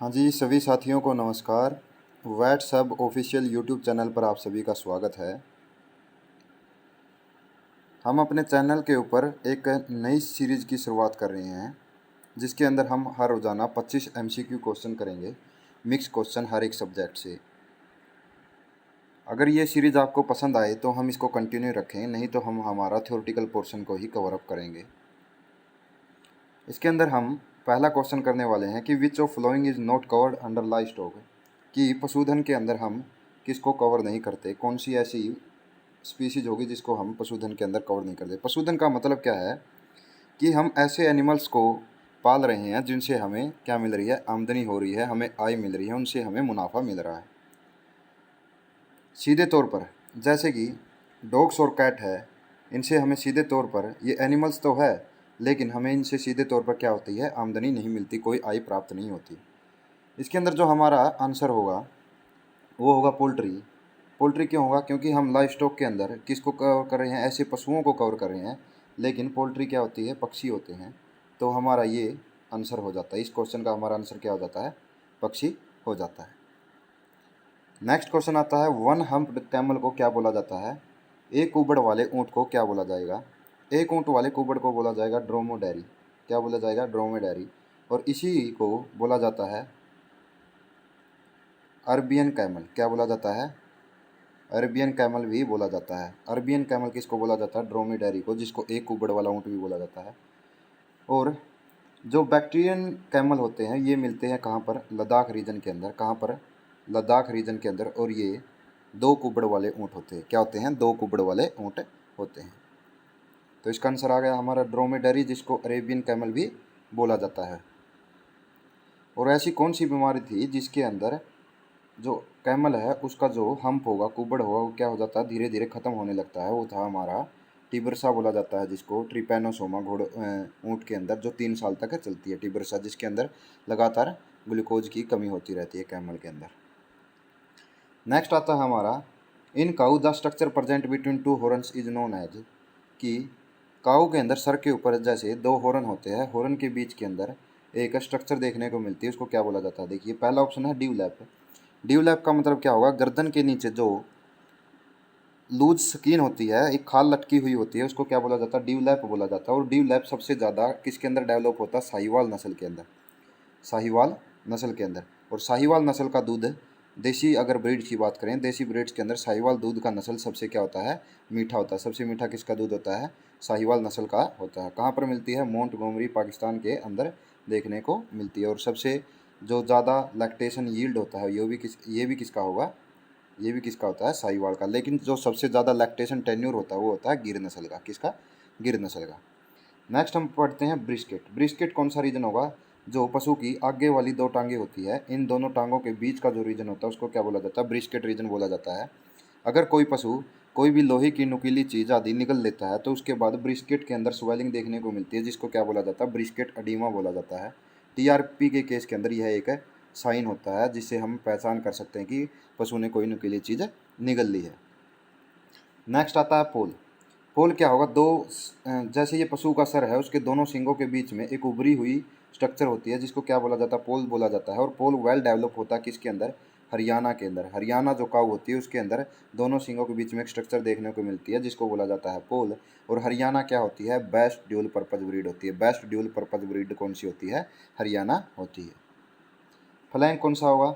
हाँ जी, सभी साथियों को नमस्कार। वैट सब ऑफिशियल यूट्यूब चैनल पर आप सभी का स्वागत है। हम अपने चैनल के ऊपर एक नई सीरीज़ की शुरुआत कर रहे हैं, जिसके अंदर हम हर रोज़ाना 25 एमसीक्यू क्वेश्चन करेंगे, मिक्स क्वेश्चन हर एक सब्जेक्ट से। अगर ये सीरीज़ आपको पसंद आए तो हम इसको कंटिन्यू रखें, नहीं तो हम हमारा थ्योरेटिकल पोर्शन को ही कवर अप करेंगे। इसके अंदर हम पहला क्वेश्चन करने वाले हैं कि which of following is not covered under live stock, कि पशुधन के अंदर हम किसको कवर नहीं करते, कौन सी ऐसी स्पीसीज होगी जिसको हम पशुधन के अंदर कवर नहीं करते। पशुधन का मतलब क्या है कि हम ऐसे एनिमल्स को पाल रहे हैं जिनसे हमें क्या मिल रही है, आमदनी हो रही है, हमें आय मिल रही है, उनसे हमें मुनाफा मिल रहा है। सीधे तौर पर जैसे कि डॉग्स और कैट है, इनसे हमें सीधे तौर पर, ये एनिमल्स तो है लेकिन हमें इनसे सीधे तौर पर क्या होती है, आमदनी नहीं मिलती, कोई आय प्राप्त नहीं होती। इसके अंदर जो हमारा आंसर होगा वो होगा पोल्ट्री। पोल्ट्री क्यों होगा? क्योंकि हम लाइव स्टॉक के अंदर किसको कवर कर रहे हैं, ऐसे पशुओं को कवर कर रहे हैं, लेकिन पोल्ट्री क्या होती है, पक्षी होते हैं। तो हमारा ये आंसर हो जाता है, इस क्वेश्चन का हमारा आंसर क्या हो जाता है, पक्षी हो जाता है। नेक्स्ट क्वेश्चन आता है, वन हम्प्ड कैमल को क्या बोला जाता है? एक कुबड़ वाले ऊँट को क्या बोला जाएगा? एक ऊँट वाले कुबड़ को बोला जाएगा ड्रोमोडेरी। क्या बोला जाएगा? ड्रोमोडेरी। और इसी को बोला जाता है अरबियन कैमल। क्या बोला जाता है? अरबियन कैमल भी बोला जाता है। अरबियन कैमल किसको बोला जाता है? ड्रोमेडेरी को, जिसको एक कुबड़ वाला ऊँट भी बोला जाता है। और जो बैक्टीरियन कैमल होते हैं ये मिलते हैं कहाँ पर? लद्दाख रीजन के अंदर। कहाँ पर? लद्दाख रीजन के अंदर। और ये दो कुबड़ वाले ऊँट होते हैं। क्या होते हैं? दो कुबड़ वाले ऊँट होते हैं। तो इसका आंसर आ गया हमारा ड्रोमेडेरी, जिसको अरेबियन कैमल भी बोला जाता है। और ऐसी कौन सी बीमारी थी जिसके अंदर जो कैमल है उसका जो हम्प होगा, कुबड़ होगा, वो क्या हो जाता है, धीरे धीरे ख़त्म होने लगता है? वो था हमारा टिबरसा बोला जाता है, जिसको ट्रिपैनोसोमा घोड़ ऊँट के अंदर जो 3 साल तक चलती है, टिबरसा, जिसके अंदर लगातार ग्लूकोज की कमी होती रहती है कैमल के अंदर। नेक्स्ट आता है हमारा, in cow the structure present between two horns is known as, कि काऊ के अंदर सर के ऊपर जैसे दो हॉर्न होते हैं, हॉर्न के बीच के अंदर एक स्ट्रक्चर देखने को मिलती है, उसको क्या बोला जाता है? देखिए पहला ऑप्शन है ड्यूलैप। ड्यूलैप का मतलब क्या होगा? गर्दन के नीचे जो लूज स्किन होती है, एक खाल लटकी हुई होती है, उसको क्या बोला जाता है? ड्यूलैप बोला जाता है। और ड्यूलैप सबसे ज़्यादा किसके अंदर डेवलप होता है? साहिवाल नस्ल के अंदर। साहिवाल नस्ल के अंदर। और साहिवाल नस्ल का दूध, देसी अगर ब्रीड की बात करें, देसी ब्रीड्स के अंदर साहिवाल दूध का नस्ल सबसे क्या होता है? मीठा होता है। सबसे मीठा किसका दूध होता है? साहिवाल नस्ल का होता है। कहाँ पर मिलती है? मोंटगोमरी, पाकिस्तान के अंदर देखने को मिलती है। और सबसे जो ज़्यादा लैक्टेशन यील्ड होता है ये भी किसका होगा? ये भी किसका होता है? साहिवाल का। लेकिन जो सबसे ज़्यादा लैक्टेशन टेन्योर होता है वो होता है गिर नस्ल का। किसका? गिर नस्ल का। नेक्स्ट हम पढ़ते हैं ब्रिस्केट। ब्रिस्केट कौन सा रीजन होगा? जो पशु की आगे वाली दो टांगें होती है, इन दोनों टांगों के बीच का जो रीजन होता है उसको क्या बोला जाता है? ब्रिस्केट रीजन बोला जाता है। अगर कोई पशु कोई भी लोहे की नुकीली चीज़ आदि निगल लेता है तो उसके बाद ब्रिस्केट के अंदर स्वेलिंग देखने को मिलती है, जिसको क्या बोला जाता है? ब्रिस्केट अडीमा बोला जाता है। टीआरपी के केस के अंदर यह एक साइन होता है जिससे हम पहचान कर सकते हैं कि पशु ने कोई नुकीली चीज़ निगल ली है। नेक्स्ट आता है पोल। पोल क्या होगा? जैसे ये पशु का सर है, उसके दोनों सींगों के बीच में एक उभरी हुई स्ट्रक्चर होती है, जिसको क्या बोला जाता है? पोल बोला जाता है। और पोल वेल डेवलप होता है किसके अंदर? हरियाणा के अंदर। हरियाणा जो काऊ होती है उसके अंदर दोनों सींगों के बीच में एक स्ट्रक्चर देखने को मिलती है, जिसको बोला जाता है पोल। और हरियाणा क्या होती है? बेस्ट ड्यूल पर्पज ब्रीड होती है। बेस्ट ड्यूल पर्पज ब्रीड कौन सी होती है? हरियाणा होती है। फ्लैंक कौन सा होगा?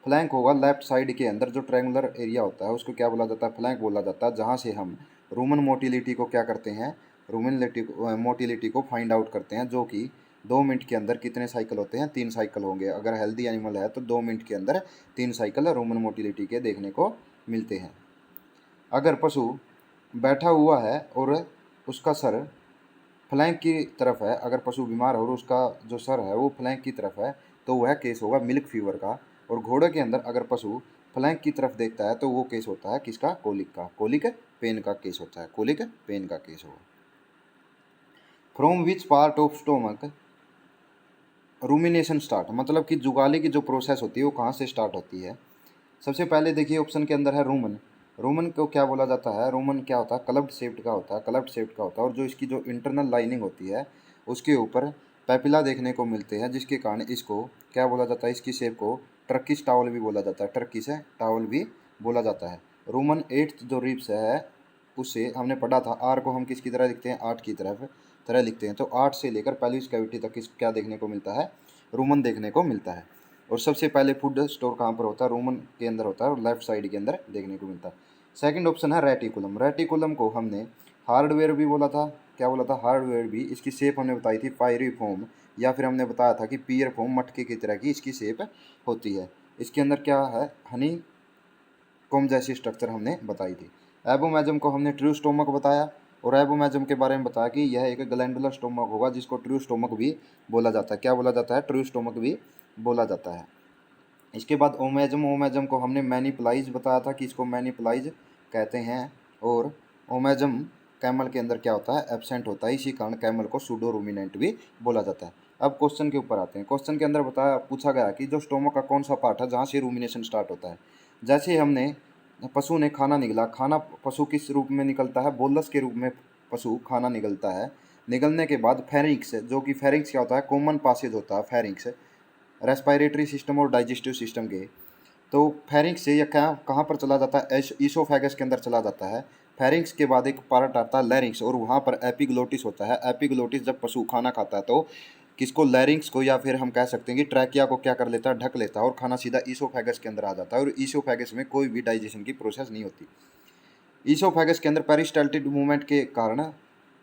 फ्लैंक होगा लेफ्ट साइड के अंदर जो ट्रायंगुलर एरिया होता है उसको क्या बोला जाता है? फ्लैंक बोला जाता है, जहाँ से हम रूमन मोटिलिटी को क्या करते हैं? मोटिलिटी को फाइंड आउट करते हैं, जो कि 2 मिनट के अंदर कितने साइकिल होते हैं? 3 साइकिल होंगे। अगर हेल्दी एनिमल है तो 2 मिनट के अंदर 3 साइकिल रूमन मोटिलिटी के देखने को मिलते हैं। अगर पशु बैठा हुआ है और उसका सर फ्लैंक की तरफ है, अगर पशु बीमार हो और उसका जो सर है वो फ्लैंक की तरफ है, तो वह केस होगा मिल्क फीवर का। और घोड़े के अंदर अगर पशु फ्लैंक की तरफ देखता है तो वो केस होता है किसका? कोलिक का। कोलिक पेन का केस होता है। कोलिक पेन का केस होगा। From which part of stomach rumination start, मतलब कि जुगाली की जो प्रोसेस होती है वो कहाँ से स्टार्ट होती है? सबसे पहले देखिए ऑप्शन के अंदर है रूमन। रूमन को क्या बोला जाता है? रूमन क्या होता है? क्लब्ड शेप्ड का होता है। क्लब्ड शेप्ड का होता है। और जो इसकी जो इंटरनल लाइनिंग होती है उसके ऊपर पैपिला देखने को मिलते हैं, जिसके कारण इसको क्या बोला जाता है, इसकी शेप को टर्किश टावल भी बोला जाता है, टर्किश टावल भी बोला जाता है। रोमन 8 जो रिब्स है उससे हमने पढ़ा था, आर को हम किसकी तरह लिखते हैं, 8 की तरह लिखते हैं। तो 8 से लेकर पेल्विस कैविटी तक किस क्या देखने को मिलता है, रोमन देखने को मिलता है। और सबसे पहले फूड स्टोर कहाँ पर होता है, रोमन के अंदर होता है और लेफ्ट साइड के अंदर देखने को मिलता है। सेकंड ऑप्शन है रेटिकुलम। रेटिकुलम को हमने हार्डवेयर भी बोला था, क्या बोला था, हार्डवेयर भी। इसकी शेप हमने बताई थी फायरी फॉर्म, या फिर हमने बताया था कि पियर फॉर्म, मटके की तरह की इसकी शेप होती है। इसके अंदर क्या है, हनी कॉम जैसी स्ट्रक्चर हमने बताई थी। एबोमेजम को हमने ट्रू स्टोमक बताया, और एबोमेजम के बारे में बताया कि यह एक ग्लैंडुलर स्टोमक होगा, जिसको ट्रू स्टोमक भी बोला जाता है। क्या बोला जाता है, ट्रू स्टोमक भी बोला जाता है। इसके बाद ओमेजम, ओमेजम को हमने मैनिप्लाइज बताया था कि इसको मैनिप्लाइज कहते हैं। और ओमेजम कैमल के अंदर क्या होता है, एब्सेंट होता है, इसी कारण कैमल को सूडो रूमिनेंट भी बोला जाता है। अब क्वेश्चन के ऊपर आते हैं। क्वेश्चन के अंदर पूछा गया कि जो स्टोमक का कौन सा पार्ट है जहाँ से रूमिनेशन स्टार्ट होता है। जैसे हमने पशु ने खाना निगला, खाना पशु किस रूप में निकलता है, बोलस के रूप में पशु खाना निगलता है। निगलने के बाद फेरिंक्स, जो कि फेरिंक्स क्या होता है, कॉमन पासेज होता है फेरिंक्स रेस्पिरेटरी सिस्टम और डाइजेस्टिव सिस्टम के। तो फेरिंक्स से यह कहाँ पर चला जाता है, ईसोफेगस के अंदर चला जाता है। फेरिंक्स के बाद एक पार्ट आता है लैरिंक्स, और वहाँ पर एपिग्लोटिस होता है। एपिग्लोटिस जब पशु खाना खाता है तो किसको, लैरिंक्स को, या फिर हम कह सकते हैं कि ट्रैकिया को क्या कर लेता है, ढक लेता है, और खाना सीधा ईसोफेगस के अंदर आ जाता है, और ईसोफेगस में कोई भी डाइजेशन की प्रोसेस नहीं होती। ईसोफेगस के अंदर पेरिस्टाल्टिक मूवमेंट के कारण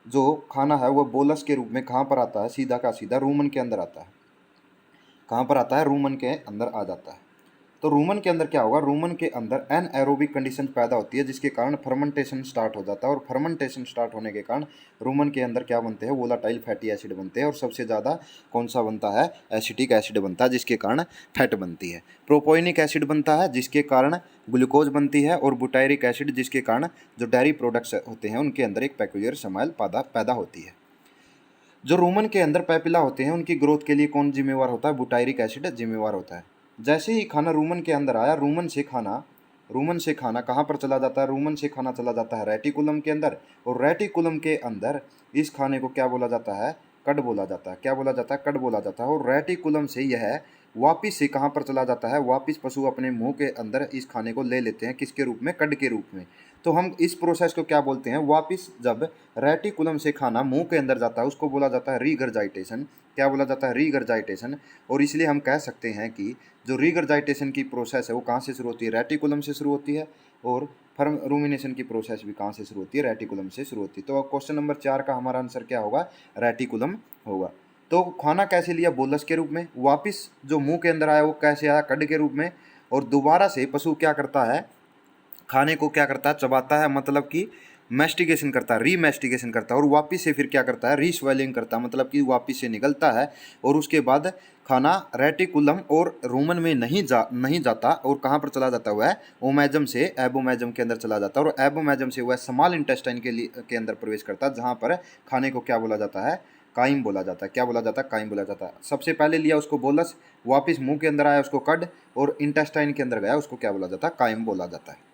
जो खाना है वो बोलस के रूप में कहाँ पर आता है, सीधा का सीधा रूमन के अंदर आता है। कहाँ पर आता है, रूमन के अंदर आ जाता है। तो रूमन के अंदर क्या होगा, रूमन के अंदर एनएरोबिक कंडीशन पैदा होती है, जिसके कारण फर्मेंटेशन स्टार्ट हो जाता है, और फर्मेंटेशन स्टार्ट होने के कारण रूमन के अंदर क्या बनते हैं, वोलाटाइल फैटी एसिड बनते हैं। और सबसे ज़्यादा कौन सा बनता है, एसिटिक एसिड बनता है, जिसके कारण फैट बनती है। प्रोपोइनिक एसिड बनता है, जिसके कारण ग्लूकोज बनती है। और बुटायरिक एसिड, जिसके कारण जो डेयरी प्रोडक्ट्स होते हैं उनके अंदर एक पेक्यूलियर स्मेल पैदा होती है। जो रूमन के अंदर पैपिला होते हैं उनकी ग्रोथ के लिए कौन जिम्मेवार होता है, बुटायरिक एसिड जिम्मेवार होता है। जैसे ही खाना रूमन के अंदर आया, रूमन से खाना कहाँ पर चला जाता है, रूमन से खाना चला जाता है रेटिकुलम के अंदर। और रेटिकुलम के अंदर इस खाने को क्या बोला जाता है, कड बोला जाता है। क्या बोला जाता है, कड बोला जाता है। और रेटिकुलम से यह वापिस से कहाँ पर चला जाता है, वापिस पशु अपने मुंह के अंदर इस खाने को ले लेते हैं, किसके रूप में, कड के रूप में। तो हम इस प्रोसेस को क्या बोलते हैं, वापिस जब रेटिकुलम से खाना मुंह के अंदर जाता है उसको बोला जाता है रीगर्जाइटेशन। क्या बोला जाता है, रीगर्जाइटेशन। और इसलिए हम कह सकते हैं कि जो रीगर्जाइटेशन की प्रोसेस है वो कहाँ से शुरू होती है, रेटिकुलम से शुरू होती है। और फर्म रूमिनेशन की प्रोसेस भी कहाँ से शुरू होती है, रेटिकुलम से शुरू होती है। तो क्वेश्चन नंबर 4 का हमारा आंसर क्या होगा, रेटिकुलम होगा। तो खाना कैसे लिया, बोलस के रूप में, वापिस जो मुंह के अंदर आया वो कैसे आया, कड के रूप में। और दोबारा से पशु क्या करता है, खाने को क्या करता है, चबाता है, मतलब कि मैस्टिकेशन करता है, रीमैस्टिकेशन करता है। और वापिस से फिर क्या करता है, रीस्वेलिंग करता है, मतलब कि वापिस से निकलता है। और उसके बाद खाना रेटिकुलम और रूमन में नहीं जाता, और कहाँ पर चला जाता हुआ है, ओमेजम से एबोमेजम के अंदर चला जाता है। और एबोमेजम से वह स्मॉल इंटेस्टाइन के अंदर प्रवेश करता है, जहाँ पर खाने को क्या बोला जाता है, काइम बोला जाता है। क्या बोला जाता है, काइम बोला जाता है। सबसे पहले लिया उसको बोलस, वापिस मुंह के अंदर आया उसको कड, और इंटेस्टाइन के अंदर गया उसको क्या बोला जाता है, काइम बोला जाता है।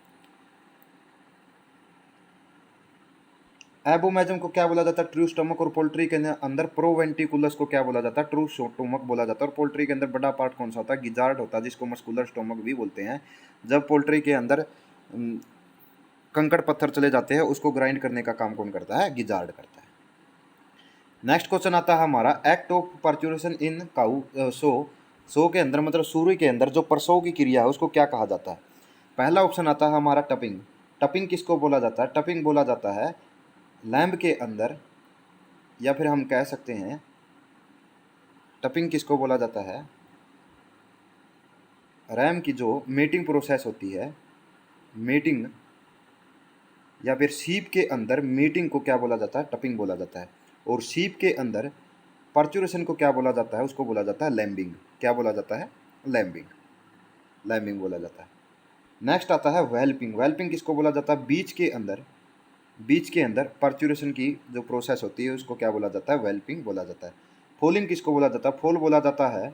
एबोमेजम को क्या बोला जाता है, ट्रू स्टोमक। और पोल्ट्री के अंदर प्रोवेंटिकुलस को क्या बोला जाता है, ट्रू स्टोमक बोला जाता है। और पोल्ट्री के अंदर बड़ा पार्ट कौन सा होता है, गिजार्ड होता है, जिसको मस्कुलर स्टोमक भी बोलते हैं। जब पोल्ट्री के अंदर कंकड़ पत्थर चले जाते हैं उसको ग्राइंड करने का काम कौन करता है, गिजार्ड करता है। नेक्स्ट क्वेश्चन आता है हमारा, act of parturition in cow sow के अंदर, मतलब सूर्य के अंदर जो प्रसव की क्रिया है उसको क्या कहा जाता है। पहला ऑप्शन आता है हमारा टपिंग। टपिंग किसको बोला जाता है, टपिंग बोला जाता है लैम्ब के अंदर, या फिर हम कह सकते हैं टपिंग किसको बोला जाता है, रैम की जो मेटिंग प्रोसेस होती है, मेटिंग, या फिर सीप के अंदर मीटिंग को क्या बोला जाता है, टपिंग बोला जाता है। और सीप के अंदर पर्चुरेशन को क्या बोला जाता है, उसको बोला जाता है लैम्बिंग। क्या बोला जाता है, लैम्बिंग, लैम्बिंग बोला जाता है। नेक्स्ट आता है वेल्पिंग। वेल्पिंग किसको बोला जाता है, बीच के अंदर पर्चुरेशन की जो प्रोसेस होती है उसको क्या बोला जाता है, वेल्पिंग बोला जाता है। फोलिंग किसको बोला जाता है, फोल बोला जाता है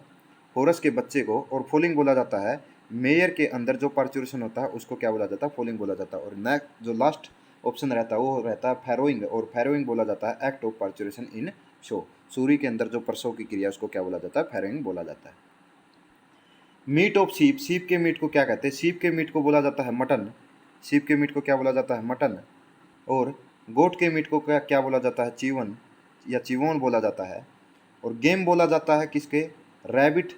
होरस के बच्चे को। और फोलिंग बोला जाता है मेयर के अंदर जो पर्चुरेशन होता है उसको क्या बोला जाता है, फोलिंग बोला जाता है। और नेक्स्ट जो लास्ट ऑप्शन रहता है वो रहता है फैरोइंग। और फैरोइंग बोला जाता है act of parturition in sow, सूर्य के अंदर जो प्रसव की क्रिया उसको क्या बोला जाता है, फैरोइंग बोला जाता है। मीट ऑफ शीप, शीप के मीट को क्या कहते हैं, शीप के मीट को बोला जाता है मटन, शीप के मीट को क्या बोला जाता है, मटन। और गोट के मीट को क्या क्या बोला जाता है, चीवन या चिवोन बोला जाता है। और गेम बोला जाता है किसके, रैबिट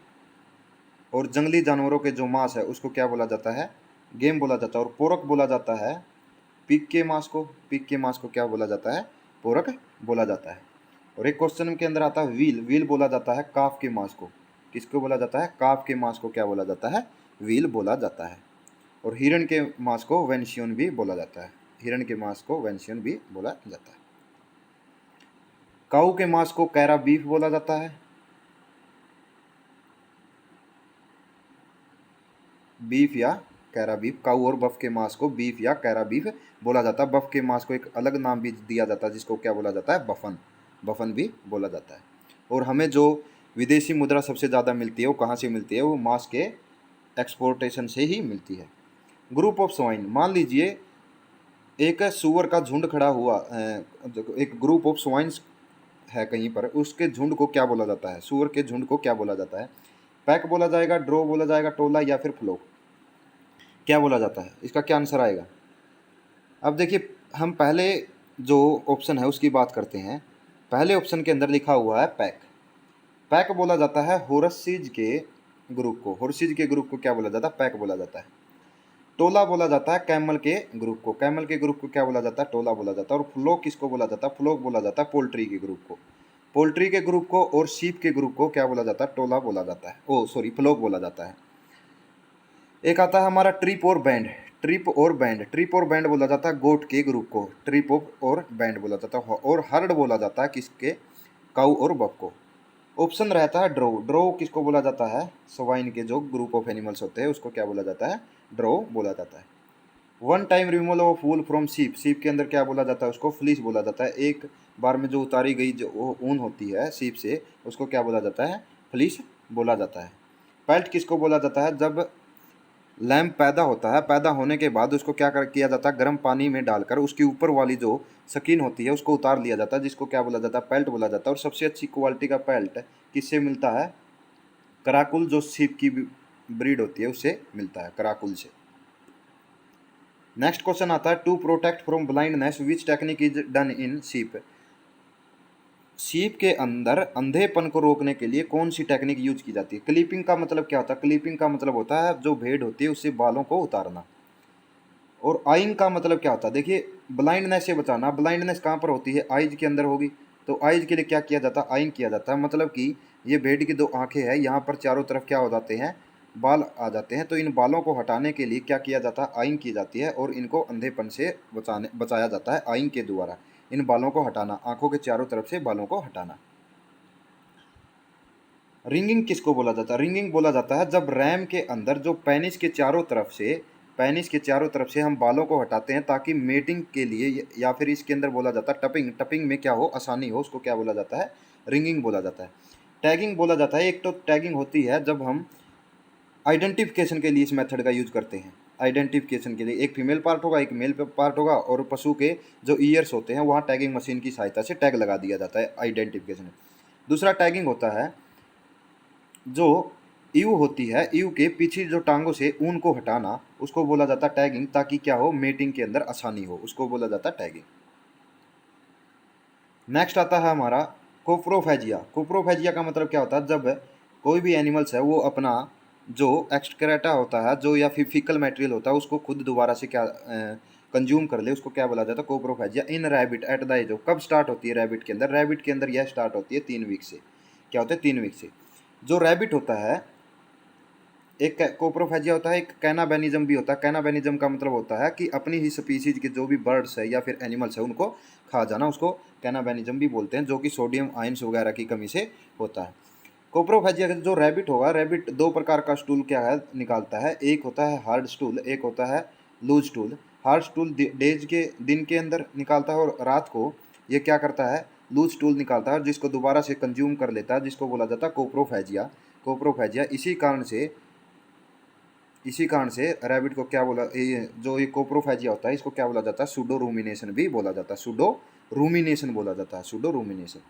और जंगली जानवरों के जो मांस है उसको क्या बोला जाता है, गेम बोला जाता है। और पोरक बोला जाता है पिग के मांस को, पिग के मांस को क्या बोला जाता है, पोरक बोला जाता है। और एक क्वेश्चन के अंदर आता है व्हील, व्हील बोला जाता है काफ के मांस को, किसको बोला जाता है, काफ के मांस को क्या बोला जाता है, व्हील बोला जाता है। और हिरण के मांस को वेंशियन भी बोला जाता है, हिरण के मांस को वेंशियन भी बोला जाता है। काऊ के मांस को कैरा बीफ बोला जाता है, बीफ या कैरा बीफ। काऊ और बफ के मांस को बीफ या कैरा बीफ बोला जाता है। बफ के मांस को एक अलग नाम भी दिया जाता है जिसको क्या बोला जाता है, बफन, बफन भी बोला जाता है। और हमें जो विदेशी मुद्रा सबसे ज़्यादा मिलती है वो कहाँ से मिलती है, वो मांस के एक्सपोर्टेशन से ही मिलती है। ग्रुप ऑफ स्वाइन, मान लीजिए एक सुअर का झुंड खड़ा हुआ, एक ग्रुप ऑफ स्वाइन्स है कहीं पर, उसके झुंड को क्या बोला जाता है, सुअर के झुंड को क्या बोला जाता है, पैक बोला जाएगा, ड्रो बोला जाएगा, टोला या फिर फ्लोक, क्या बोला जाता है, इसका क्या आंसर आएगा। अब देखिए हम पहले जो ऑप्शन है उसकी बात करते हैं। पहले ऑप्शन के अंदर लिखा हुआ है पैक, पैक बोला जाता है होर्सिज के ग्रुप को, होर्सिज के ग्रुप को क्या बोला जाता है, पैक बोला जाता है। टोला बोला जाता है कैमल के ग्रुप को, कैमल के ग्रुप को क्या बोला जाता है, टोला बोला जाता है। और फ्लोक किसको बोला जाता है, फ्लोक बोला जाता है पोल्ट्री के ग्रुप को, पोल्ट्री के ग्रुप को और शीप के ग्रुप को क्या बोला जाता है, टोला बोला जाता है, ओ सॉरी फ्लोक बोला जाता है। एक आता है हमारा ट्रिप और बैंड, ट्रिप और बैंड, ट्रिप और बैंड बोला जाता है गोट के ग्रुप को, ट्रिप और बैंड बोला जाता है। और हर्ड बोला जाता है किसके, काऊ और बक को। ऑप्शन रहता है ड्रो, ड्रो किसको बोला जाता है, स्वाइन के जो ग्रुप ऑफ एनिमल्स होते हैं उसको क्या बोला जाता है, ड्रो बोला जाता है। One time removal of wool from sheep, sheep के अंदर क्या बोला जाता है, उसको फ्लीस बोला जाता है। एक बार में जो उतारी गई जो ऊन होती है शीप से उसको क्या बोला जाता है, फ्लीस बोला जाता है। पेल्ट किसको बोला जाता है, जब लैम्प पैदा होता है, पैदा होने के बाद उसको क्या किया जाता है, गर्म पानी में डालकर उसकी ऊपर वाली जो स्किन होती है उसको उतार लिया जाता है, जिसको क्या बोला जाता है, पेल्ट बोला जाता है। और सबसे अच्छी क्वालिटी का पेल्ट किससे मिलता है, कराकुल, जो शीप की ब्रीड होती है उससे मिलता है, कराकुल से। नेक्स्ट क्वेश्चन आता है to protect from blindness which technique is done in sheep, sheep के अंदर अंधेपन को रोकने के लिए कौन सी टेक्निक यूज की जाती है। क्लिपिंग का मतलब क्या होता है, क्लिपिंग का मतलब होता है जो भेड़ होती है उससे बालों को उतारना। और आइंग का मतलब क्या होता है, देखिए ब्लाइंडनेस से बचाना, ब्लाइंडनेस कहाँ पर होती है, आइज के अंदर होगी, तो आइज के लिए क्या किया जाता है, आइंग किया जाता है। मतलब कि ये भेड़ की दो आंखें हैं, यहाँ पर चारों तरफ क्या हो जाते हैं, बाल आ जाते हैं, तो इन बालों को हटाने के लिए क्या किया जाता है, आइंग की जाती है। और इनको अंधेपन से बचाया जाता है आइंग के द्वारा, इन बालों को हटाना, आंखों के चारों तरफ से बालों को हटाना। रिंगिंग किसको बोला जाता है, रिंगिंग बोला जाता है जब रैम के अंदर जो पेनिस के चारों तरफ से, पेनिस के चारों तरफ से हम बालों को हटाते हैं ताकि मेटिंग के लिए, या फिर इसके अंदर बोला जाता है टपिंग, टपिंग में क्या हो, आसानी हो, उसको क्या बोला जाता है, रिंगिंग बोला जाता है। टैगिंग बोला जाता है, एक तो टैगिंग होती है जब हम आइडेंटिफिकेशन के लिए इस मेथड का यूज करते हैं, आइडेंटिफिकेशन के लिए एक फीमेल पार्ट होगा एक मेल पार्ट होगा और पशु के जो ईयर्स होते हैं वहाँ टैगिंग मशीन की सहायता से टैग लगा दिया जाता है आइडेंटिफिकेशन। दूसरा टैगिंग होता है जो ईव होती है, ईव के पीछे जो टांगों से ऊन को हटाना उसको बोला जाता है टैगिंग, ताकि क्या हो, मेटिंग के अंदर आसानी हो, उसको बोला जाता है टैगिंग। नेक्स्ट आता है हमारा कोप्रोफेजिया, कोप्रोफेजिया का मतलब क्या होता है, जब कोई भी एनिमल्स है वो अपना जो एक्सक्रेटा होता है जो या फिर फीकल मटेरियल होता है उसको खुद दोबारा से क्या कंज्यूम कर ले, उसको क्या बोला जाता है, coprophagia. In rabbit at the age of, कब स्टार्ट होती है रैबिट के अंदर, रैबिट के अंदर यह स्टार्ट होती है 3 वीक से, क्या होता है 3 वीक से। जो रैबिट होता है, एक कोप्रोफेजिया होता है, एक कैनाबेनिज्म भी होता है। कैनाबेनिज्म का मतलब होता है कि अपनी ही स्पीसीज के जो भी बर्ड्स है या फिर एनिमल्स है उनको खा जाना, उसको कैनाबेनिज्म भी बोलते हैं, जो कि सोडियम आयंस वगैरह की कमी से होता है। कोप्रोफेजिया का जो रैबिट होगा, रैबिट 2 प्रकार का स्टूल क्या है निकालता है, एक होता है हार्ड स्टूल, एक होता है loose stool. Hard stool days के दिन के अंदर निकालता है और रात को ये क्या करता है, लूज स्टूल निकालता है, जिसको दोबारा से कंज्यूम कर लेता है, जिसको बोला जाता है कोप्रोफेजिया, कोप्रोफेजिया। इसी कारण से रैबिट को क्या बोला, ये जो ये कोप्रोफेजिया होता है इसको क्या बोला जाता है, सूडो रूमिनेशन भी बोला जाता है, सूडो रूमिनेशन बोला जाता है, सूडो रूमिनेशन।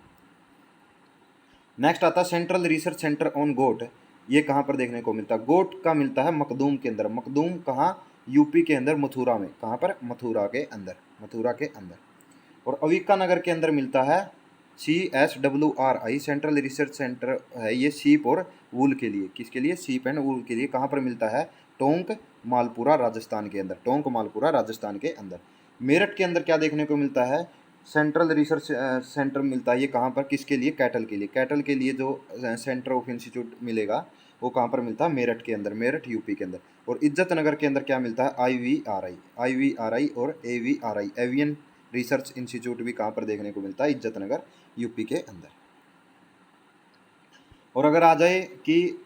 नेक्स्ट आता है सेंट्रल रिसर्च सेंटर ऑन गोट। ये कहाँ पर देखने को मिलता है? गोट का मिलता है मखदूम के अंदर। मखदूम कहाँ? यूपी के अंदर, मथुरा में। कहाँ पर? मथुरा के अंदर, मथुरा के अंदर। और अविका नगर के अंदर मिलता है CSWRI, सेंट्रल रिसर्च सेंटर है ये सीप और वूल के लिए। किसके लिए? सीप एंड वूल के लिए। कहाँ पर मिलता है? टोंक मालपुरा राजस्थान के अंदर, टोंक मालपुरा राजस्थान के अंदर। मेरठ के अंदर क्या देखने को मिलता है? सेंट्रल रिसर्च सेंटर मिलता है। ये कहाँ पर? किसके लिए? कैटल के लिए। कैटल के लिए जो सेंटर ऑफ इंस्टीट्यूट मिलेगा वो कहाँ पर मिलता है? मेरठ के अंदर, मेरठ यूपी के अंदर। और इज्जत नगर के अंदर क्या मिलता है? IVRI और AVRI, एवियन रिसर्च इंस्टीट्यूट भी कहाँ पर देखने को मिलता है? इज्जत नगर यूपी के अंदर। और अगर आ जाए कि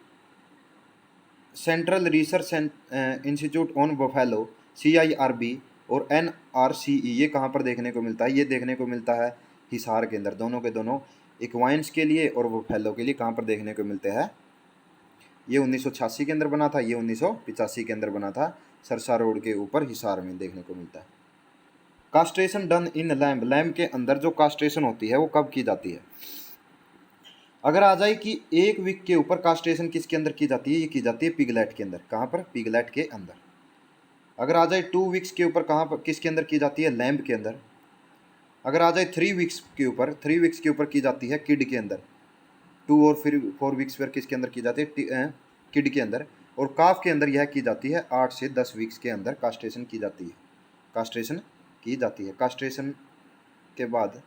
central research institute on buffalo CIRB और NRCE, ये कहाँ पर देखने को मिलता है? ये देखने को मिलता है हिसार के अंदर। दोनों के दोनों इक्वाइंस के लिए और बफेलो के लिए कहाँ पर देखने को मिलते हैं? ये 1986 के अंदर बना था, ये 1985 के अंदर बना था। सरसा रोड के ऊपर हिसार में देखने को मिलता है। Castration done in lamb, lamb के अंदर जो कास्ट्रेशन होती है वो कब की जाती है? अगर आ जाए कि 1 वीक के ऊपर कास्ट्रेशन किसके अंदर की जाती है? ये की जाती है पिगलेट के अंदर। कहाँ पर? पिगलेट के अंदर। अगर आ जाए 2 वीक्स के ऊपर कहाँ पर, किसके अंदर की जाती है? लैम्ब के अंदर। अगर आ जाए 3 वीक्स के ऊपर, 3 वीक्स के ऊपर की जाती है किड के अंदर। 2 और फिर 4 वीक्स पर किसके अंदर की जाती है? किड के अंदर। और काफ के अंदर यह की जाती है 8 से 10 वीक्स के अंदर कास्ट्रेशन की जाती है, कास्ट्रेशन की जाती है। कास्ट्रेशन के बाद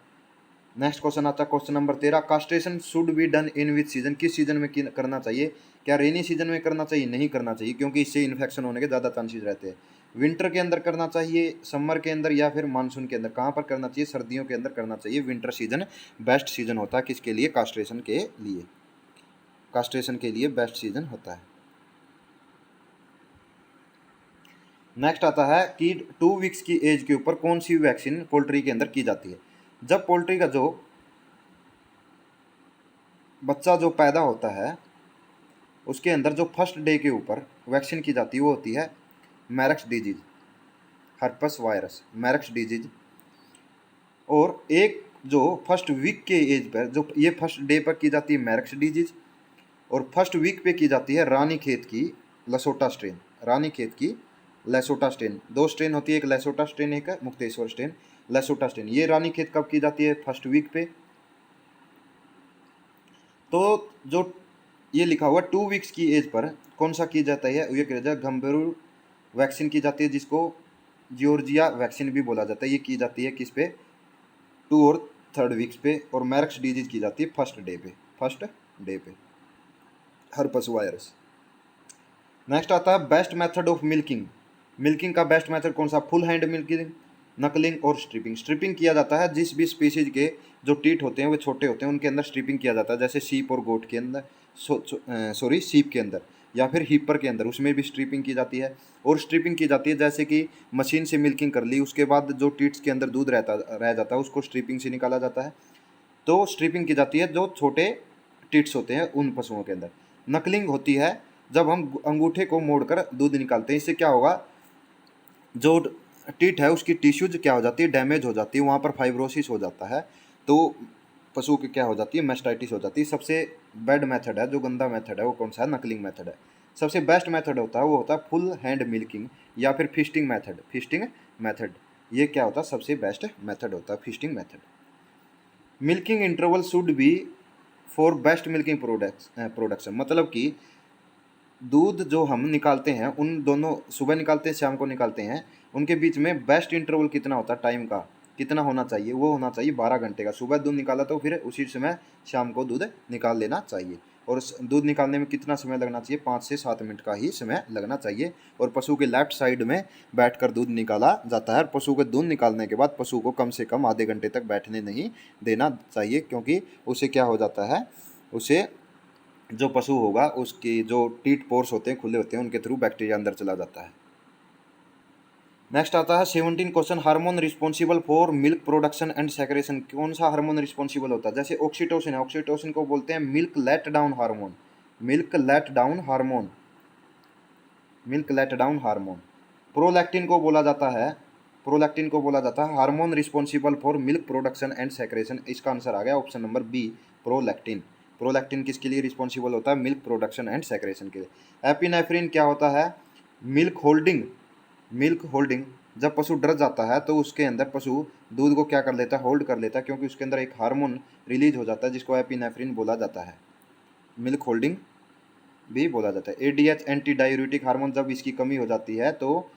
नेक्स्ट क्वेश्चन आता है question number 13। Castration should be done in which season, किस सीजन में करना चाहिए? क्या रेनी सीजन में करना चाहिए? नहीं करना चाहिए, क्योंकि इससे इन्फेक्शन होने के ज़्यादा चांसेस रहते हैं। विंटर के अंदर करना चाहिए, समर के अंदर, या फिर मानसून के अंदर। कहाँ पर करना चाहिए? सर्दियों के अंदर करना चाहिए। विंटर सीजन बेस्ट सीजन होता है किसके लिए? कास्ट्रेशन के लिए। कास्ट्रेशन के लिए बेस्ट सीजन होता है। नेक्स्ट आता है कि 2 वीक्स की एज के ऊपर कौन सी वैक्सीन पोल्ट्री के अंदर की जाती है? जब पोल्ट्री का जो बच्चा जो पैदा होता है उसके अंदर जो फर्स्ट डे के ऊपर वैक्सीन की जाती है वो होती है मैरक्स डिजीज, हर्पस वायरस, मैरक्स डिजीज। और एक जो फर्स्ट वीक के एज पर, जो ये फर्स्ट डे पर की जाती है मैरक्स डिजीज, और फर्स्ट वीक पे की जाती है रानीखेत की लसोटा स्ट्रेन। रानीखेत की लेसोटा स्ट्रेन, 2 स्ट्रेन होती है, एक लेसोटा स्ट्रेन, एक मुक्तेश्वर स्ट्रेन। लेसोटा स्ट्रेन ये रानीखेत कब की जाती है? फर्स्ट वीक पे। तो जो ये लिखा हुआ 2 वीक्स की एज पर कौन सा की जाता है? ये किया जाता है गंभीर वैक्सीन की जाती है, जिसको जॉर्जिया वैक्सीन भी बोला जाता है। ये की जाती है किस पे? 2 और 3rd वीक्स पे। और मैरक्स डिजीज की जाती है फर्स्ट डे पे, फर्स्ट डे पे, हर्पस वायरस। नेक्स्ट आता है best method of milking. Milking का बेस्ट मेथड कौन सा? फुल हैंड मिल्किंग, नकलिंग और स्ट्रिपिंग। स्ट्रिपिंग किया जाता है जिस भी स्पीसीज के जो टीट होते हैं वो छोटे होते हैं उनके अंदर स्ट्रिपिंग किया जाता है, जैसे सीप और गोट के अंदर, सॉरी सीप के अंदर, या फिर हीपर के अंदर, उसमें भी स्ट्रिपिंग की जाती है। और स्ट्रिपिंग की जाती है जैसे कि मशीन से मिल्किंग कर ली, उसके बाद जो टीट्स के अंदर दूध रह जाता है उसको स्ट्रिपिंग से निकाला जाता है। तो स्ट्रिपिंग की जाती है जो छोटे टिट्स होते हैं उन पशुओं के अंदर। नकलिंग होती है जब हम अंगूठे को मोड़कर दूध निकालते हैं। इससे क्या होगा? जो टिट है उसकी टिश्यूज क्या हो जाती है? डैमेज हो जाती है, वहाँ पर फाइब्रोसिस हो जाता है, तो पशु की क्या हो जाती है? मैस्टाइटिस हो जाती है। सबसे बैड मेथड है, जो गंदा मेथड है वो कौन सा है? नकलिंग मेथड है। सबसे बेस्ट मेथड होता है वो होता है फुल हैंड मिल्किंग या फिर फिस्टिंग मेथड। फिस्टिंग मेथड ये क्या होता है? सबसे बेस्ट मेथड होता है fisting method. Milking interval should be for best milking production, मतलब कि दूध जो हम निकालते हैं उन दोनों, सुबह निकालते हैं शाम को निकालते हैं, उनके बीच में बेस्ट इंटरवल कितना होता है? टाइम का कितना होना चाहिए? वो होना चाहिए 12 घंटे का। सुबह दूध निकाला तो फिर उसी समय शाम को दूध निकाल लेना चाहिए। और दूध निकालने में कितना समय लगना चाहिए? 5 से 7 मिनट का ही समय लगना चाहिए। और पशु के लेफ्ट साइड में बैठकर दूध निकाला जाता है। पशु को दूध निकालने के बाद पशु को कम से कम आधे घंटे तक बैठने नहीं देना चाहिए, क्योंकि उसे क्या हो जाता है? उसे जो पशु होगा उसकी जो टीट पोर्स होते हैं खुले होते हैं, उनके थ्रू बैक्टीरिया अंदर चला जाता है। नेक्स्ट आता है 17 question. Hormone responsible for milk production and secretion, कौन सा हार्मोन रिस्पॉन्सिबल होता है? जैसे ऑक्सीटोसिन है, ऑक्सीटोसिन को बोलते हैं milk let down hormone, milk let down hormone, milk let down hormone. Prolactin को बोला जाता है, प्रोलैक्टिन को बोला जाता है hormone responsible for milk production and secretion. इसका आंसर आ गया option number B, prolactin. Prolactin किसके लिए रिस्पॉन्सिबल होता है? मिल्क प्रोडक्शन एंड सेक्रेशन के लिए। एपिनेफ्रिन क्या होता है? Milk holding. जब पशु डर जाता है तो उसके अंदर पशु दूध को क्या कर लेता है? होल्ड कर लेता है, क्योंकि उसके अंदर एक हार्मोन रिलीज हो जाता है जिसको एपिनेफ्रिन बोला जाता है, मिल्क होल्डिंग भी बोला जाता है। एडीएच एंटी डायूरेटिक हार्मोन, जब इसकी कमी हो जाती है तो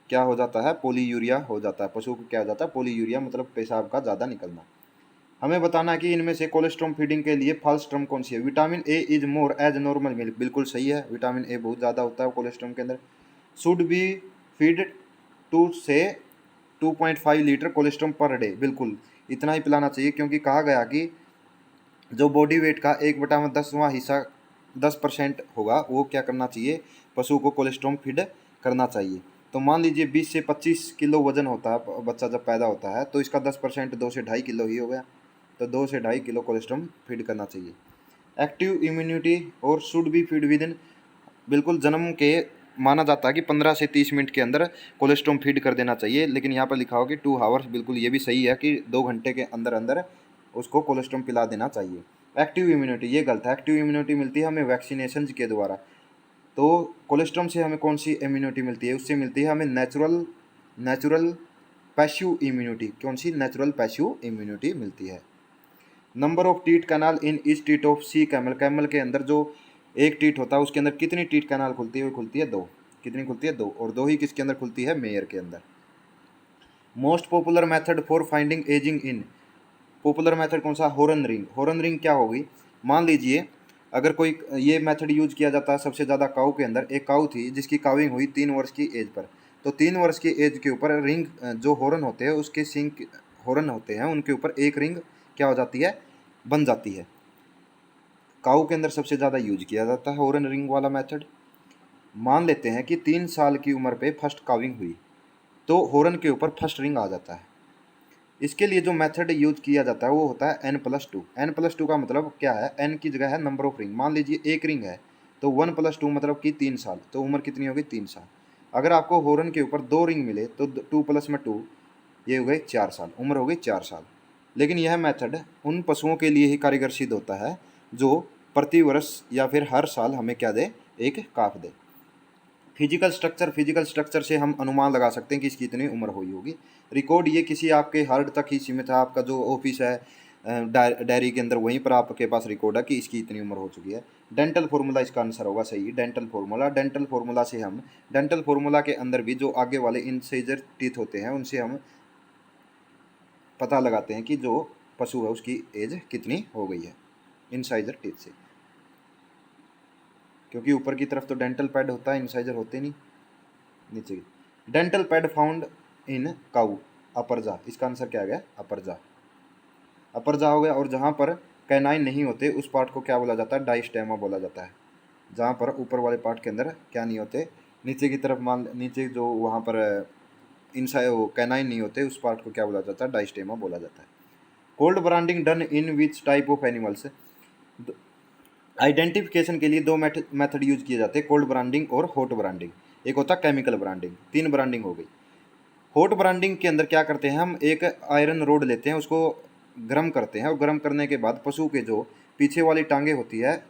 क्या हो जाता है? पोलीयूरिया हो जाता है। पशु को क्या हो जाता है? पोलीयूरिया, मतलब पेशाब का ज़्यादा निकलना। हमें बताना है कि इनमें से कोलेस्ट्रॉम फीडिंग के लिए फॉल्स टर्म कौन सी है? Vitamin A is more as normal milk, बिल्कुल सही है, विटामिन ए बहुत ज़्यादा होता है कोलेस्ट्रॉम के अंदर। शुड बी फीड 2 से 2.5 लीटर कोलेस्ट्रॉम पर डे, बिल्कुल इतना ही पिलाना चाहिए, क्योंकि कहा गया कि जो बॉडी वेट का 1/10वां हिस्सा 10% होगा, वो क्या करना चाहिए? पशु को कोलेस्ट्रॉम फीड करना चाहिए। तो मान लीजिए 20 से 25 किलो वजन होता है बच्चा जब पैदा होता है, तो इसका 10% 2 से 2.5 किलो ही हो गया, तो 2 से 2.5 किलो कोलेस्ट्रॉम फीड करना चाहिए। एक्टिव इम्यूनिटी और should be feed with in, बिल्कुल जन्म के माना जाता है कि 15 से 30 मिनट के अंदर कोलेस्ट्रॉम फीड कर देना चाहिए, लेकिन यहाँ पर लिखा हो कि 2 आवर्स, बिल्कुल ये भी सही है कि 2 घंटे के अंदर अंदर उसको कोलेस्ट्रॉम पिला देना चाहिए। एक्टिव इम्यूनिटी ये गलत है, एक्टिव इम्यूनिटी मिलती है हमें वैक्सीनेशन के द्वारा। तो कोलेस्ट्रॉम से हमें कौन सी इम्यूनिटी मिलती है? उससे मिलती है हमें नेचुरल पैसिव इम्यूनिटी। कौन सी? नेचुरल पैसिव इम्यूनिटी मिलती है। Number of teeth canal in each teeth of she camel, camel के अंदर जो एक टीथ होता है उसके अंदर कितनी टीथ कैनाल खुलती है? वो खुलती है 2। कितनी खुलती है? 2, और 2 ही किसके अंदर खुलती है? मेयर के अंदर। Most popular method for finding ageing in, popular method कौन सा? Horn ring. हॉर्न रिंग क्या होगी? मान लीजिए अगर कोई, ये मेथड यूज किया जाता है सबसे ज़्यादा काऊ के अंदर। एक काऊ थी जिसकी काविंग हुई 3 वर्ष की एज पर, तो 3 वर्ष की एज के ऊपर रिंग, जो हॉर्न होते हैं उसके सिंक हॉर्न होते हैं उनके ऊपर एक रिंग क्या हो जाती है? बन जाती है। काऊ के अंदर सबसे ज़्यादा यूज किया जाता है हॉर्न रिंग वाला मेथड। मान लेते हैं कि 3 साल की उम्र पे फर्स्ट काविंग हुई, तो हॉर्न के ऊपर फर्स्ट रिंग आ जाता है। इसके लिए जो मेथड यूज किया जाता है वो होता है n+2। n+2 का मतलब क्या है? n की जगह है नंबर ऑफ रिंग। मान लीजिए एक रिंग है तो 1+2 मतलब कि 3 साल, तो उम्र कितनी होगी? 3 साल। अगर आपको हॉर्न के ऊपर 2 रिंग मिले तो 2+2 ये हो गए 4 साल, उम्र हो गई 4 साल। लेकिन यह मेथड उन पशुओं के लिए ही कारगर सिद्ध होता है जो प्रति वर्ष या फिर हर साल हमें क्या दे? एक काफ दे। फिजिकल स्ट्रक्चर से हम अनुमान लगा सकते हैं कि इसकी इतनी उम्र हुई होगी। रिकॉर्ड ये किसी आपके हार्ड तक ही सीमित है, आपका जो ऑफिस है डायरी के अंदर, वहीं पर आपके पास रिकॉर्ड है कि इसकी इतनी उम्र हो चुकी है। डेंटल फार्मूला इसका आंसर होगा सही। डेंटल फार्मूला से हम, डेंटल फार्मूला के अंदर भी जो आगे वाले इंसाइजर टीथ होते हैं उनसे हम पता लगाते हैं कि जो पशु है उसकी एज कितनी हो गई है, इंसाइजर टीथ से। क्योंकि ऊपर की तरफ तो डेंटल पैड होता है, इंसाइजर होते नहीं नीचे की। डेंटल पैड फाउंड इन काऊ, अपर जा, इसका आंसर क्या आ गया? अपर जा। अपर जा हो गया। और जहाँ पर कैनाइन नहीं होते उस पार्ट को क्या बोला जाता है? डाइस्टेमा बोला जाता है। जहाँ पर ऊपर वाले पार्ट के अंदर क्या नहीं होते, नीचे की तरफ मान, नीचे जो वहाँ पर इनसाइड वो कैनाइन नहीं होते उस पार्ट को क्या बोला जाता है? डाइस्टेमा बोला जाता है। Cold branding done in which type of animals, identification के लिए 2 मेथड यूज किए जाते हैं, कोल्ड ब्रांडिंग और हॉट ब्रांडिंग। एक होता है केमिकल ब्रांडिंग। 3 ब्रांडिंग हो गई। हॉट ब्रांडिंग के अंदर क्या करते हैं? हम एक आयरन रोड लेते हैं, उसको गर्म करते हैं, और गर्म करने के बाद पशु के जो पीछे वाली टांगे होती है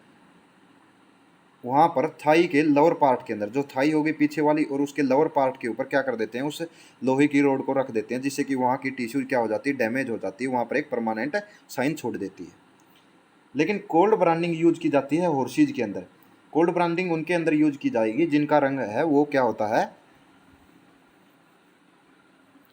वहाँ पर थाई के लोअर पार्ट के अंदर, जो थाई होगी पीछे वाली, और उसके लोअर पार्ट के ऊपर क्या कर देते हैं? उस लोहे की रोड को रख देते हैं, जिससे कि वहाँ की टिश्यू क्या हो जाती है? डैमेज हो जाती है, वहाँ पर एक परमानेंट साइन छोड़ देती है। लेकिन कोल्ड ब्रांडिंग यूज की जाती है हॉर्सेज के अंदर। कोल्ड ब्रांडिंग उनके अंदर यूज की जाएगी जिनका रंग है वो क्या होता है?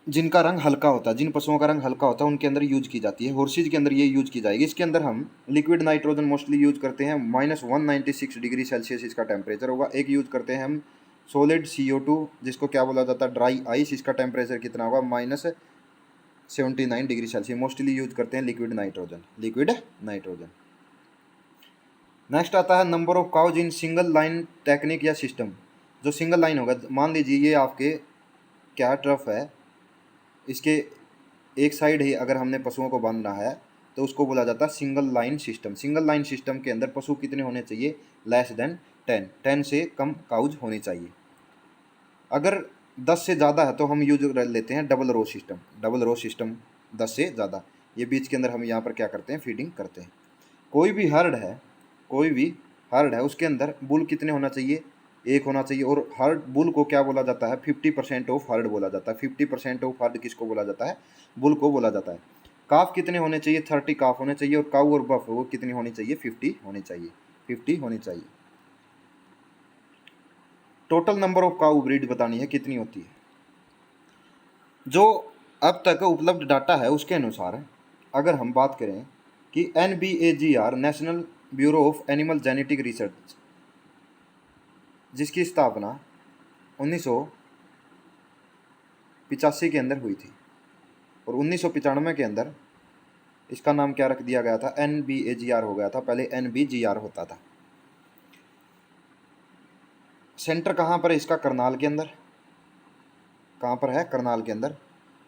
जिनका रंग हल्का होता है, जिन पशुओं का रंग हल्का होता है उनके अंदर यूज की जाती है। हॉर्सेज के अंदर ये यूज की जाएगी। इसके अंदर हम लिक्विड नाइट्रोजन मोस्टली यूज करते हैं। -196 डिग्री सेल्सियस इसका टेम्परेचर होगा। एक यूज करते हैं हम सॉलिड CO2, जिसको क्या बोला जाता है? Dry ice. इसका टेम्परेचर कितना होगा? -79 डिग्री सेल्सियस। मोस्टली यूज करते हैं लिक्विड नाइट्रोजन। नेक्स्ट आता है number of cows in single line technique या सिस्टम। जो सिंगल लाइन होगा, मान लीजिए ये आपके क्या ट्रफ है, इसके एक साइड ही अगर हमने पशुओं को बांधना है तो उसको बोला जाता है single line system. Single line system के अंदर पशु कितने होने चाहिए? लेस देन 10 से कम काउज होनी चाहिए। अगर 10 से ज़्यादा है तो हम यूज लेते हैं डबल रो सिस्टम। 10 से ज़्यादा, ये बीच के अंदर हम यहाँ पर क्या करते हैं? फीडिंग करते हैं। कोई भी हर्ड है उसके अंदर बुल कितने होना चाहिए, एक होना चाहिए। और हर्ड बुल को क्या बोला जाता है, 50% ऑफ हर्ड बोला जाता है। 50% ऑफ हर्ड किसको बोला जाता है, बुल को बोला जाता है। काफ कितने होने चाहिए, 30 काफ होने चाहिए। और काऊ और बफ वो कितनी होनी चाहिए, 50 होनी चाहिए, 50 होनी चाहिए। Total number of cow breed बतानी है कितनी होती है। जो अब तक उपलब्ध डाटा है उसके अनुसार अगर हम बात करें कि NBAGR national bureau of animal genetic research, जिसकी स्थापना 1985 के अंदर हुई थी और 1995 के अंदर इसका नाम क्या रख दिया गया था, NBAGR हो गया था, पहले NBGR होता था। सेंटर कहाँ पर है इसका, करनाल के अंदर। कहाँ पर है, करनाल के अंदर।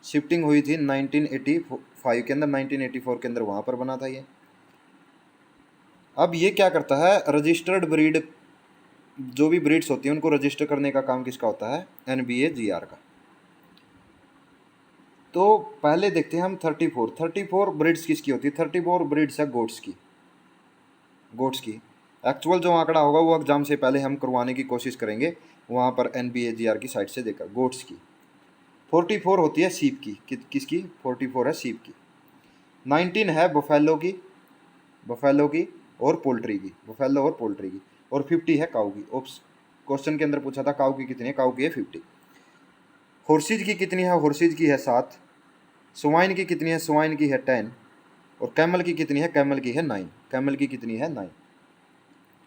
शिफ्टिंग हुई थी 1985 के अंदर, 1984 के अंदर वहाँ पर बना था ये। अब ये क्या करता है, रजिस्टर्ड ब्रीड, जो भी ब्रीड्स होती हैं उनको रजिस्टर करने का काम किसका होता है, NBAGR का। तो पहले देखते हैं हम 34 ब्रीड्स किसकी होती है। 34 ब्रीड्स है गोट्स की। एक्चुअल जो आंकड़ा होगा वो एग्जाम से पहले हम करवाने की कोशिश करेंगे वहाँ पर NBAGR की साइट से देखकर। गोट्स की 44 होती है सीप की, किसकी 44 है सीप की। 19 है बफेलो की और पोल्ट्री की, बफेलो और पोल्ट्री की। और 50 है काऊ की। क्वेश्चन के अंदर पूछा था काऊ की कितनी है, काऊ की है 50। हॉर्सेज की कितनी है, हॉर्सेज की है 7। स्वाइन की कितनी है, स्वाइन की है 10। और कैमल की कितनी है, कैमल की है 9। कैमल की कितनी है 9।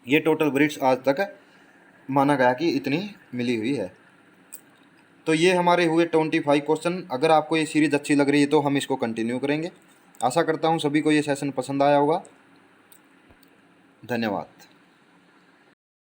ये टोटल ब्रीड्स आज तक माना गया कि इतनी मिली हुई है। तो ये हमारे हुए 25 क्वेश्चन। अगर आपको ये सीरीज़ अच्छी लग रही है तो हम इसको कंटिन्यू करेंगे। आशा करता हूँ सभी को ये सेशन पसंद आया होगा। धन्यवाद।